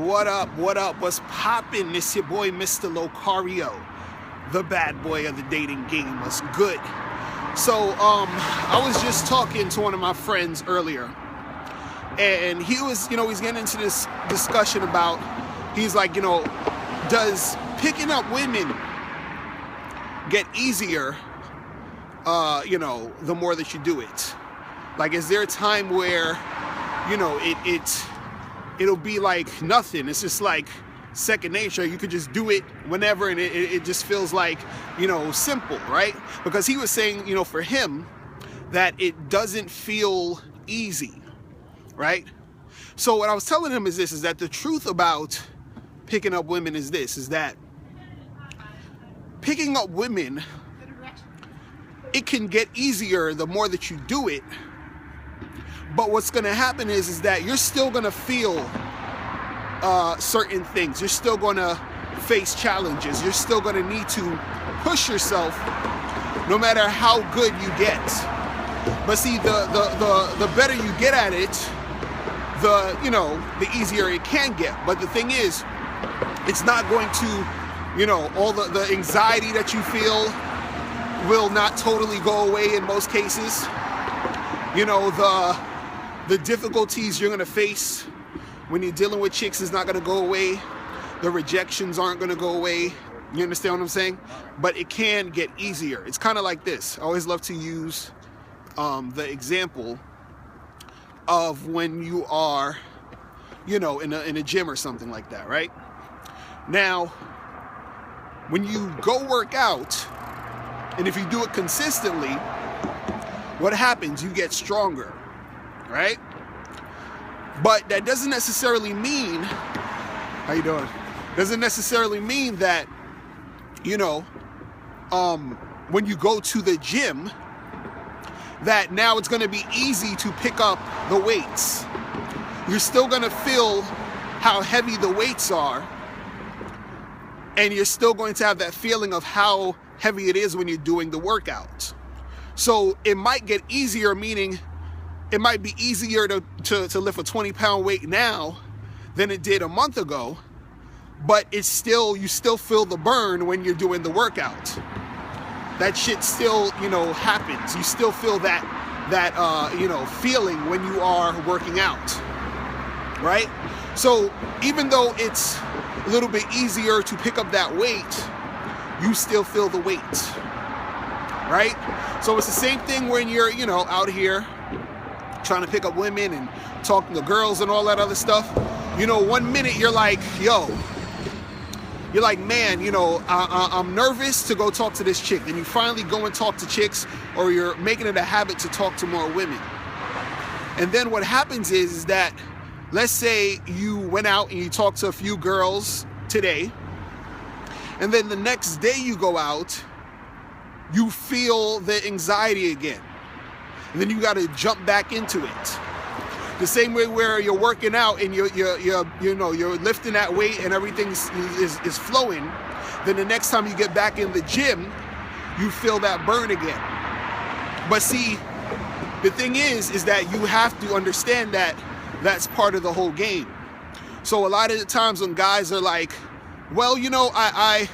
What up? What up? What's poppin'? It's your boy, Mr. Locario, the bad boy of the dating game. What's good? So, I was just talking to one of my friends earlier, and he was, he's getting into this discussion about, he's like, does picking up women get easier, the more that you do it? Like, is there a time where, it'll be like nothing? It's just like second nature. You could just do it whenever, and it just feels like, simple, right? Because he was saying, for him, that it doesn't feel easy, right? So what I was telling him is that the truth about picking up women is that picking up women, it can get easier the more that you do it. But what's going to happen is that you're still going to feel certain things. You're still going to face challenges. You're still going to need to push yourself no matter how good you get. But see, the better you get at it, the easier it can get. But the thing is, it's not going to, all the anxiety that you feel will not totally go away in most cases. The difficulties you're going to face when you're dealing with chicks is not going to go away. The rejections aren't going to go away. You understand what I'm saying? But it can get easier. It's kind of like this. I always love to use the example of when you are, in a gym or something like that, right? Now, when you go work out, and if you do it consistently, what happens? You get stronger, right? But that doesn't necessarily mean, how you doing? Doesn't necessarily mean that, when you go to the gym, that now it's going to be easy to pick up the weights. You're still going to feel how heavy the weights are, and you're still going to have that feeling of how heavy it is when you're doing the workout. So it might get easier, meaning it might be easier to lift a 20-pound weight now than it did a month ago, but you still feel the burn when you're doing the workout. That shit still, happens. You still feel that feeling when you are working out, right? So even though it's a little bit easier to pick up that weight, you still feel the weight, right? So it's the same thing when you're, out here trying to pick up women and talking to girls and all that other stuff. 1 minute you're like, man, I'm nervous to go talk to this chick. Then you finally go and talk to chicks, or you're making it a habit to talk to more women. And then what happens is that, let's say you went out and you talked to a few girls today, and then the next day you go out, you feel the anxiety again. And then you got to jump back into it. The same way where you're working out and you're lifting that weight and everything is flowing. Then the next time you get back in the gym, you feel that burn again. But see, the thing is that you have to understand that that's part of the whole game. So a lot of the times when guys are like, well, I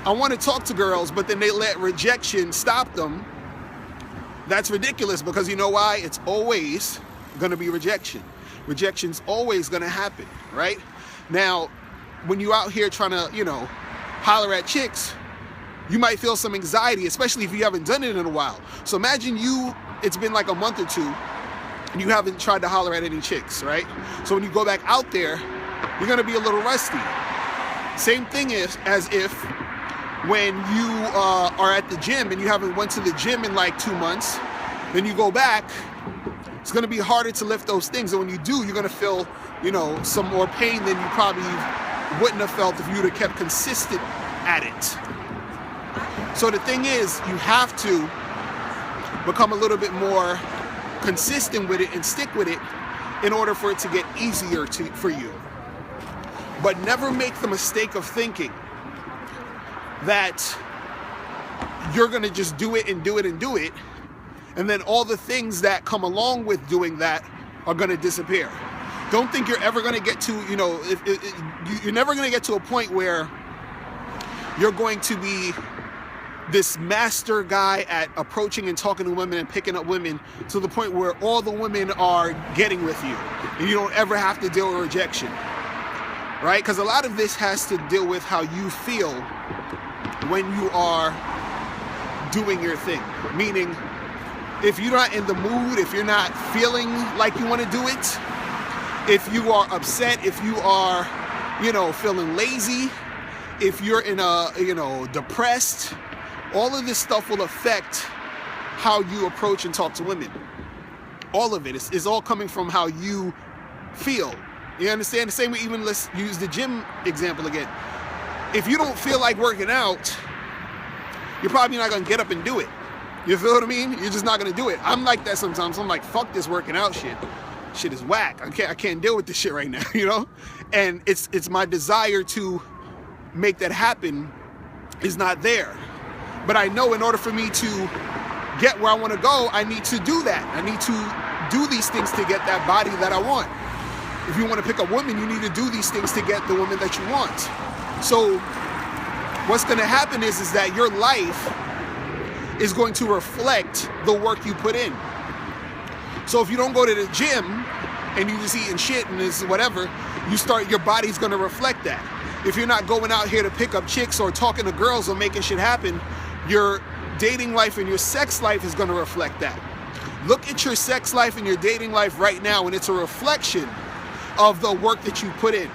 want to talk to girls, but then they let rejection stop them. That's ridiculous, because you know why? It's always going to be rejection. Rejection's always going to happen, right? Now, when you're out here trying to, holler at chicks, you might feel some anxiety, especially if you haven't done it in a while. So imagine it's been like a month or two, and you haven't tried to holler at any chicks, right? So when you go back out there, you're going to be a little rusty. Same thing is as if when you are at the gym and you haven't went to the gym in like 2 months, then you go back, it's going to be harder to lift those things. And when you do, you're going to feel, some more pain than you probably wouldn't have felt if you would have kept consistent at it. So the thing is, you have to become a little bit more consistent with it and stick with it in order for it to get easier for you. But never make the mistake of thinking that you're going to just do it and do it and do it, and then all the things that come along with doing that are going to disappear. don't think you're ever going to get to, you're never going to get to a point where you're going to be this master guy at approaching and talking to women and picking up women to the point where all the women are getting with you and you don't ever have to deal with rejection, right? Because a lot of this has to deal with how you feel when you are doing your thing. Meaning, if you're not in the mood, if you're not feeling like you want to do it, if you are upset, if you are, feeling lazy, if you're in depressed, all of this stuff will affect how you approach and talk to women. All of it is all coming from how you feel. You understand? The same way, even let's use the gym example again. If you don't feel like working out, you're probably not going to get up and do it. You feel what I mean? You're just not going to do it. I'm like that sometimes. I'm like, fuck this working out shit. Shit is whack. I can't deal with this shit right now, And it's my desire to make that happen is not there. But I know in order for me to get where I want to go, I need to do that. I need to do these things to get that body that I want. If you want to pick up women, you need to do these things to get the woman that you want. So what's going to happen is that your life is going to reflect the work you put in. So if you don't go to the gym and you just eating shit and this whatever, your body's going to reflect that. If you're not going out here to pick up chicks or talking to girls or making shit happen, your dating life and your sex life is going to reflect that. Look at your sex life and your dating life right now, and it's a reflection of the work that you put in.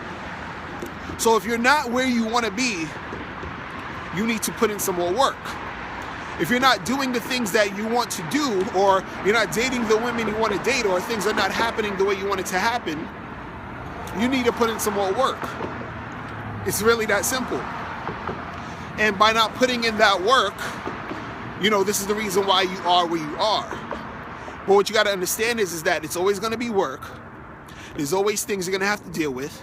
So if you're not where you want to be, you need to put in some more work. If you're not doing the things that you want to do, or you're not dating the women you want to date, or things are not happening the way you want it to happen, you need to put in some more work. It's really that simple. And by not putting in that work, this is the reason why you are where you are. But what you got to understand is that it's always going to be work. There's always things you're going to have to deal with.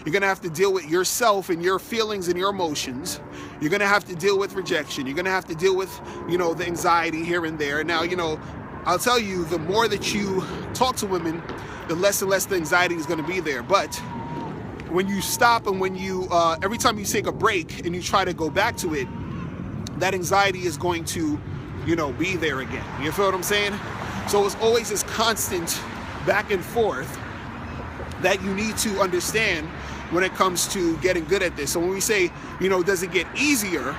You're going to have to deal with yourself and your feelings and your emotions. You're going to have to deal with rejection. You're going to have to deal with, the anxiety here and there. Now, I'll tell you, the more that you talk to women, the less and less the anxiety is going to be there. But when you stop and when you, every time you take a break and you try to go back to it, that anxiety is going to, be there again. You feel what I'm saying? So it's always this constant back and forth that you need to understand when it comes to getting good at this. So when we say, does it get easier?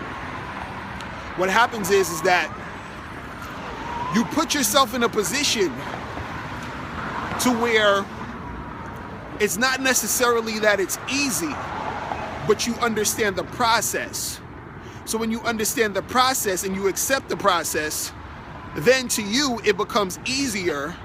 What happens is that you put yourself in a position to where it's not necessarily that it's easy, but you understand the process. So when you understand the process and you accept the process, then to you it becomes easier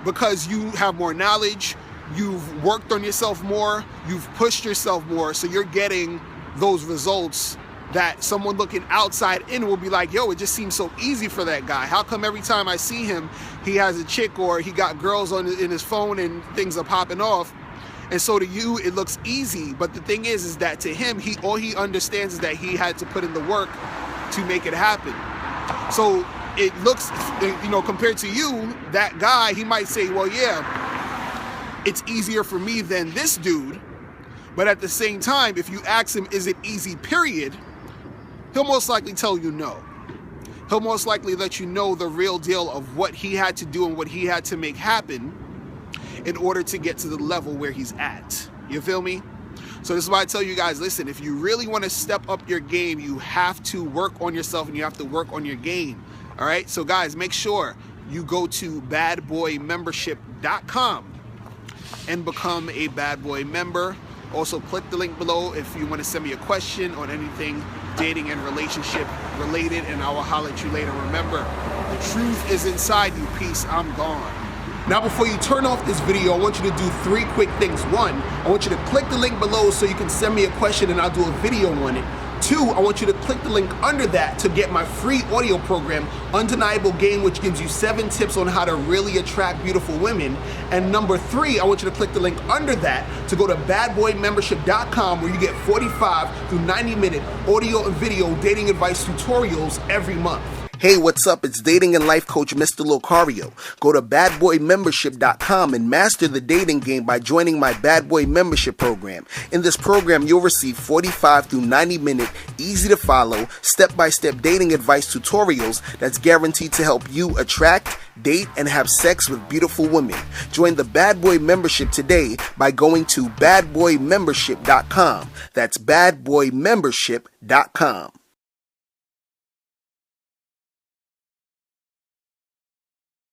because you have more knowledge, you've worked on yourself more, you've pushed yourself more, so you're getting those results that someone looking outside in will be like, yo, it just seems so easy for that guy. How come every time I see him, he has a chick or he got girls in his phone and things are popping off? And so to you, it looks easy. But the thing is that to him, all he understands is that he had to put in the work to make it happen. So it looks, compared to you, that guy, he might say, well, yeah, it's easier for me than this dude. But at the same time, if you ask him, is it easy, period, he'll most likely tell you no. He'll most likely let you know the real deal of what he had to do and what he had to make happen in order to get to the level where he's at. You feel me? So this is why I tell you guys, listen, if you really want to step up your game, you have to work on yourself and you have to work on your game. All right? So guys, make sure you go to badboymembership.com and become a Bad Boy member. Also, click the link below if you want to send me a question on anything dating and relationship related, and I will holler at you later. Remember, the truth is inside you. Peace. I'm gone. Now, before you turn off this video, I want you to do 3 quick things. 1, I want you to click the link below so you can send me a question and I'll do a video on it. 2, I want you to click the link under that to get my free audio program, Undeniable Game, which gives you 7 tips on how to really attract beautiful women. And number 3, I want you to click the link under that to go to badboymembership.com, where you get 45 through 90-minute audio and video dating advice tutorials every month. Hey, what's up? It's dating and life coach Mr. Locario. Go to badboymembership.com and master the dating game by joining my Bad Boy membership program. In this program, you'll receive 45 through 90-minute, easy-to-follow, step-by-step dating advice tutorials that's guaranteed to help you attract, date, and have sex with beautiful women. Join the Bad Boy membership today by going to badboymembership.com. That's badboymembership.com.